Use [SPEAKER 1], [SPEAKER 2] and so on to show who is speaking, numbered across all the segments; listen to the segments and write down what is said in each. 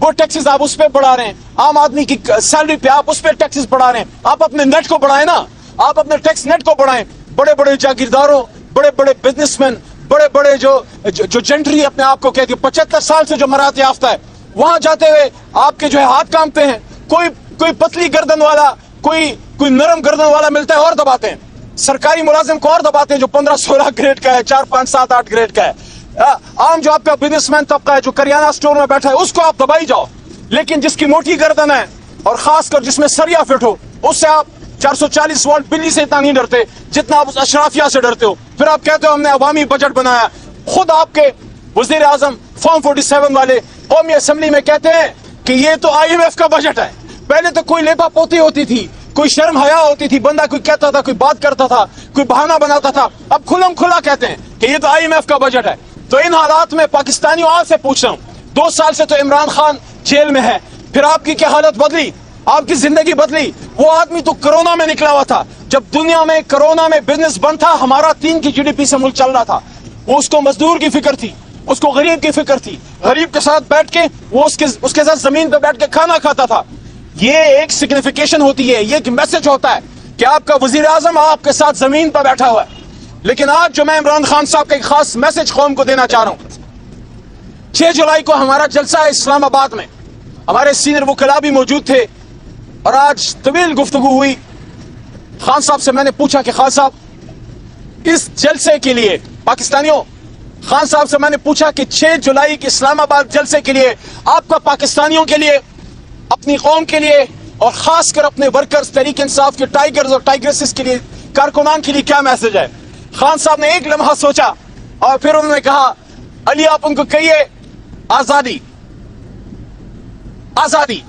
[SPEAKER 1] وہ ٹیکسز آپ اس پہ بڑھا رہے ہیں, عام آدمی کی سیلری پہ آپ اس پہ ٹیکسز بڑھا رہے ہیں. آپ اپنے نیٹ کو بڑھائیں نا, آپ اپنے ٹیکس نیٹ کو بڑھائیں. بڑے بڑے جاگیرداروں, بڑے بڑے بزنس مین, بڑے بڑے جو جنٹری اپنے آپ کو کہتی ہے, 75 سال سے جو مرات یافتہ ہے, وہاں جاتے ہوئے آپ کے جو ہے ہاتھ کامتے ہیں. کوئی پتلی گردن والا, کوئی نرم گردن والا ملتا ہے اور دباتے ہیں. سرکاری ملازم کو اور دباتے ہیں جو 15-16 گریڈ کا ہے, 4-5-7-8 گریڈ کا ہے. عام جو آپ کا بزنس مین طبقہ ہے جو کریانہ سٹور میں بیٹھا ہے, اس کو آپ دبائی جاؤ. لیکن جس کی موٹی گردن ہے اور خاص کر جس میں سریا فٹ ہو, اس سے آپ 440 واٹ بجلی سے اتنا نہیں ڈرتے جتنا آپ اس اشرافیہ سے ڈرتے ہو. پھر آپ کہتے ہو ہم نے عوامی بجٹ بنایا. خود آپ کے وزیر اعظم فارم 47 والے قومی اسمبلی میں کہتے ہیں کہ یہ تو IMF کا بجٹ ہے. پہلے تو کوئی لیپا پوتی ہوتی تھی, کوئی شرم حیا ہوتی تھی, بندہ کوئی کہتا تھا, کوئی بات کرتا تھا, کوئی بہانہ بناتا تھا. اب کھلم کھلا کہتے ہیں کہ یہ تو IMF کا بجٹ ہے. تو ان حالات میں پاکستانیوں آپ سے پوچھ رہا ہوں, 2 سال سے تو عمران خان جیل میں ہے, پھر آپ کی کیا حالت بدلی, آپ کی زندگی بدلی. وہ آدمی تو کرونا میں نکلا ہوا تھا, جب دنیا میں کرونا میں بزنس بند تھا, ہمارا 3 کی GDP سے ملک چل رہا تھا. وہ اس کو مزدور کی فکر تھی, اس کو غریب کی فکر تھی, غریب کے ساتھ بیٹھ کے وہ اس کے ساتھ زمین پہ بیٹھ کے کھانا کھاتا تھا. یہ ایک سگنیفیکیشن ہوتی ہے, یہ ایک میسج ہوتا ہے کہ آپ کا وزیر اعظم آپ کے ساتھ زمین پہ بیٹھا ہوا ہے. لیکن آج جو میں عمران خان صاحب کا ایک خاص میسج قوم کو دینا چاہ رہا ہوں, 6 جولائی کو ہمارا جلسہ ہے اسلام آباد میں. ہمارے سینئر وکلاء بھی موجود تھے اور آج طویل گفتگو ہوئی. خان صاحب سے میں نے پوچھا کہ خان صاحب اس جلسے کے لیے, پاکستانیوں, خان صاحب سے میں نے پوچھا کہ 6 جولائی کے اسلام آباد جلسے کے لیے آپ کا پاکستانیوں کے لیے, اپنی قوم کے لیے اور خاص کر اپنے ورکرز, تحریک انصاف کے ٹائیگرز اور ٹائیگریسز کے لیے, کارکنان کے لیے کیا میسج ہے؟ خان صاحب نے ایک لمحہ سوچا اور پھر انہوں نے کہا, علی آپ ان کو کہیے آزادی, آزادی,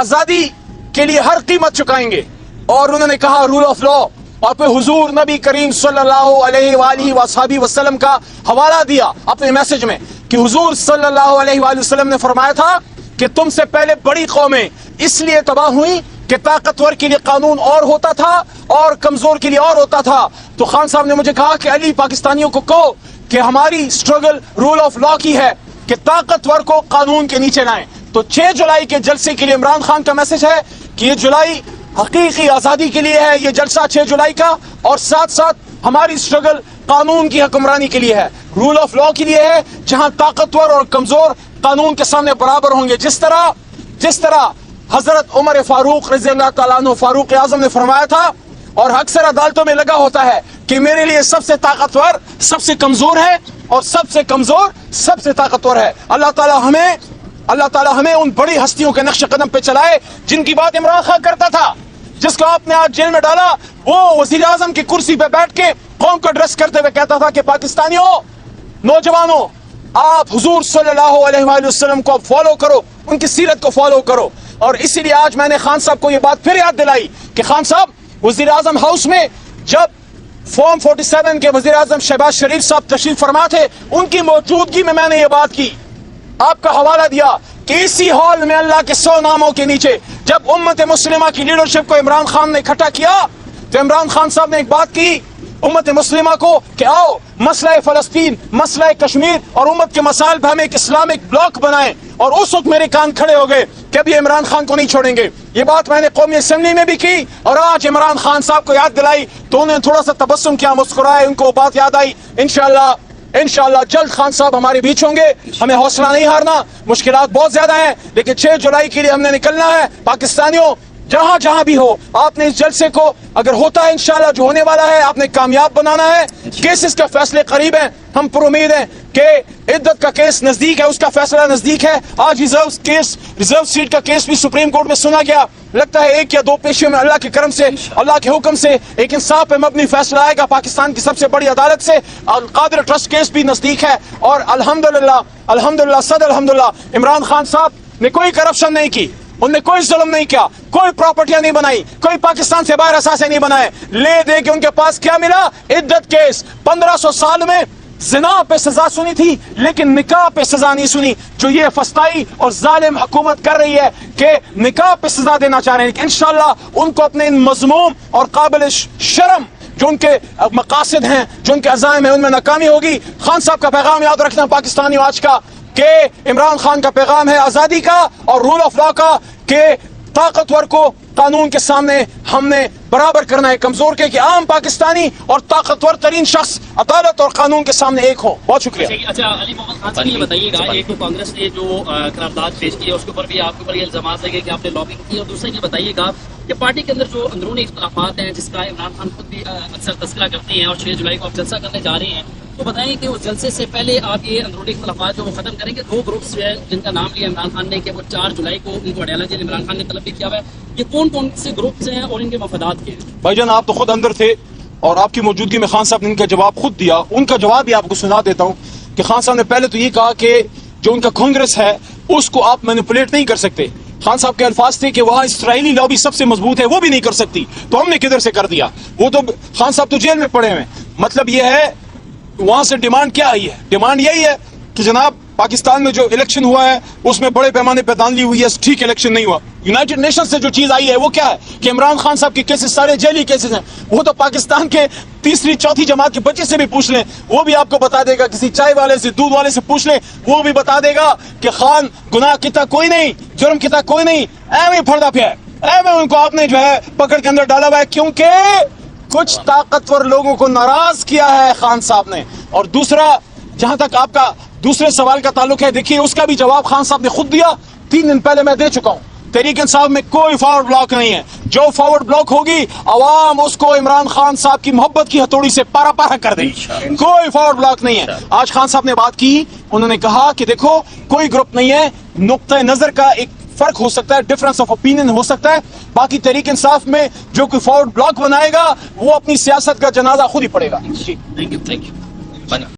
[SPEAKER 1] آزادی کے لیے ہر قیمت چکائیں گے. اور انہوں نے کہا رول آف لا, اور پھر حضور نبی کریم صلی اللہ علیہ وآلہ وصحبہ وسلم کا حوالہ دیا اپنے میسج میں کہ حضور صلی اللہ علیہ وآلہ وسلم نے فرمایا تھا کہ تم سے پہلے بڑی قومیں اس لیے تباہ ہوئیں کہ طاقتور کے لیے قانون اور ہوتا تھا اور کمزور کے لیے اور ہوتا تھا. تو خان صاحب نے مجھے کہا کہ علی پاکستانیوں کو کہو کہ ہماری سٹرگل رول آف لا کی ہے کہ طاقتور کو قانون کے نیچے لائیں. تو 6 جولائی کے جلسے کے لیے عمران خان کا میسج ہے کہ یہ جولائی حقیقی آزادی کے لیے ہے, یہ جلسہ 6 جولائی کا, اور ساتھ ساتھ ہماری سٹرگل قانون کی حکمرانی کے لیے ہے, رول آف لا کے لیے ہے, جہاں طاقتور اور کمزور قانون کے سامنے برابر ہوں گے. جس طرح حضرت عمر فاروق رضی اللہ تعالیٰ عنہ فاروق اعظم نے فرمایا تھا, اور اکثر عدالتوں میں لگا ہوتا ہے کہ میرے لیے سب سے طاقتور سب سے کمزور ہے اور سب سے کمزور سب سے طاقتور ہے. اللہ تعالیٰ ہمیں ان بڑی ہستیوں کے نقش قدم پہ چلائے جن کی بات عمران خان کرتا تھا, جس کو آپ نے آج جیل میں ڈالا. وہ وزیر اعظم کی کرسی پہ بیٹھ کے قوم کو ایڈریس کرتے ہوئے کہتا تھا کہ پاکستانیوں, نوجوانوں, آپ حضور صلی اللہ علیہ وآلہ وسلم کو فالو کرو, ان کی سیرت کو فالو کرو. اور اسی لیے آج میں نے خان صاحب کو یہ بات پھر یاد دلائی کہ خان صاحب وزیر اعظم ہاؤس میں جب فارم 47 کے وزیر اعظم شہباز شریف صاحب تشریف فرما تھے, ان کی موجودگی میں نے یہ بات کی, آپ کا حوالہ دیا کہ اسی ہال میں اللہ کے 100 ناموں کے نیچے جب امت مسلمہ کی لیڈرشپ کو عمران خان نے اکٹھا کیا تو عمران خان صاحب نے ایک بات کی امت مسلمہ کو کہ آؤ مسئلہ فلسطین, مسئلہ کشمیر اور امت کے مسائل پہ ہم ایک اسلامک بلاک بنائیں. اور اس وقت میرے کان کھڑے ہو گئے کہ ابھی عمران خان کو نہیں چھوڑیں گے. یہ بات میں نے قومی اسمبلی میں بھی کی اور آج عمران خان صاحب کو یاد دلائی تو انہوں نے تھوڑا سا تبسم کیا, مسکرائے, ان کو بات یاد آئی. انشاءاللہ جلد خان صاحب ہمارے بیچ ہوں گے. ہمیں حوصلہ نہیں ہارنا, مشکلات بہت زیادہ ہیں لیکن 6 جولائی کے لیے ہم نے نکلنا ہے. پاکستانیوں جہاں بھی ہو, آپ نے اس جلسے کو اگر ہوتا ہے انشاءاللہ جو ہونے والا ہے, آپ نے کامیاب بنانا ہے. کیسز کا فیصلے قریب ہیں, ہم پر امید ہیں کہ عدت کا کیس نزدیک ہے, اس کا فیصلہ نزدیک ہے. آج ریزرو سیٹ کا کیس بھی سپریم کورٹ میں سنا گیا. لگتا ہے 1 یا 2 پیشیوں میں اللہ کے کرم سے, اللہ کے حکم سے ایک انصاف پہ مبنی فیصلہ آئے گا پاکستان کی سب سے بڑی عدالت سے. القادر ٹرسٹ کیس بھی نزدیک ہے اور الحمدللہ عمران خان صاحب نے کوئی کرپشن نہیں کی, انہوں نے کوئی ظلم نہیں کیا, کوئی پراپرٹیاں نہیں بنائی, کوئی پاکستان سے باہر اثاثے نہیں بنائے. لے دے کے ان کے پاس کیا ملا؟ عدت کیس. 1500 سال میں زنا پہ سزا سنی تھی لیکن نکاح پہ سزا نہیں سنی, جو یہ فسطائی اور ظالم حکومت کر رہی ہے کہ نکاح پہ سزا دینا چاہ رہے ہیں. انشاءاللہ ان کو اپنے ان مذموم اور قابل شرم جو ان کے مقاصد ہیں, جو ان کے عزائم ہیں, ان میں ناکامی ہوگی. خان صاحب کا پیغام یاد رکھنا پاکستانیوں, آج کا کہ عمران خان کا پیغام ہے آزادی کا اور رول آف لا کا کہ طاقتور کو قانون کے سامنے ہم نے برابر کرنا ہے کمزور کے، کہ عام پاکستانی اور طاقتور ترین شخص عدالت اور قانون کے سامنے ایک ہو. بہت شکریہ.
[SPEAKER 2] اچھا علی محمد خان صاحب یہ بتائیے گا، ایک تو کانگریس نے جو قرارداد پیش کی ہے اس کے اوپر بھی آپ کے اوپر یہ الزامات لگے کہ آپ نے لابنگ کی، اور دوسرا یہ بتائیے گا کہ پارٹی کے اندر جو اندرونی اختلافات ہیں جس کا عمران خان خود بھی اکثر تذکرہ کرتے ہیں، اور 6 جولائی کو آپ جلسہ کرنے جا رہے ہیں، تو بتائیں کہ اس جلسے سے پہلے آپ یہ اندرونی اختلافات جو وہ ختم کریں گے. 2 گروپس ہیں جن کا نام لیا عمران خان نے کہ وہ 4 جولائی کو ان کو اڈیالہ جیل عمران خان نے طلب بھی کیا ہوا ہے، یہ کون کون سے گروپس ہیں اور ان کے مفادات کے ہیں؟
[SPEAKER 1] بھائی جان آپ تو خود اندر تھے اور آپ کی موجودگی میں خان صاحب نے ان کا جواب خود دیا. ان کا جواب بھی آپ کو سنا دیتا ہوں کہ خان صاحب نے پہلے تو یہ کہا کہ جو ان کا کانگریس ہے اس کو آپ مینیپولیٹ نہیں کر سکتے. خان صاحب کے الفاظ تھے کہ وہاں اسرائیلی لابی سب سے مضبوط ہے، وہ بھی نہیں کر سکتی، تو ہم نے کدھر سے کر دیا. وہ تو خان صاحب تو جیل میں پڑے ہوئے. مطلب یہ ہے وہاں سے ڈیمانڈ کیا آئی ہے؟ ڈیمانڈ یہی ہے کہ جناب پاکستان میں جو الیکشن ہوا ہے اس میں بڑے پیمانے پہ دھاندلی ہوئی ہے، ٹھیک الیکشن نہیں ہوا. یونائٹڈ نیشن سے جو چیز آئی ہے وہ کیا ہے کہ عمران خان صاحب کے کیسز سارے جیلی کیسز ہیں. وہ تو پاکستان کے 3ری 4تھی جماعت کے بچے سے بھی پوچھ لیں، وہ بھی آپ کو بتا دے گا. کسی چائے والے سے دودھ والے سے پوچھ لیں، وہ بھی بتا دے گا کہ خان گناہ کتا کوئی نہیں، جرم کتا کوئی نہیں، ایویں پھڑدا پیا ہے، ایویں ان کو آپ نے جو ہے پکڑ کے اندر ڈالا ہوا ہے کیونکہ کچھ طاقتور لوگوں کو ناراض کیا ہے خان صاحب نے. اور دوسرا جہاں تک آپ کا دوسرے سوال کا تعلق ہے، دیکھیے اس کا بھی جواب خان صاحب نے خود دیا. 3 دن پہلے میں دے چکا ہوں. تحریک انصاف میں کوئی فارورڈ بلاک نہیں ہے. جو فارورڈ بلاک ہوگی عوام اس کو عمران خان صاحب کی محبت کی ہتھوڑی سے پارا پارا کر دے. کوئی فارورڈ بلاک نہیں ہے. آج خان صاحب نے بات کی، انہوں نے کہا کہ دیکھو کوئی گروپ نہیں ہے، نقطۂ نظر کا ایک فرق ہو سکتا ہے، ڈفرنس آف اوپینین ہو سکتا ہے، باقی تحریک انصاف میں جو کوئی فارورڈ بلاک بنائے گا وہ اپنی سیاست کا جنازہ خود ہی پڑے گا.
[SPEAKER 2] Thank you.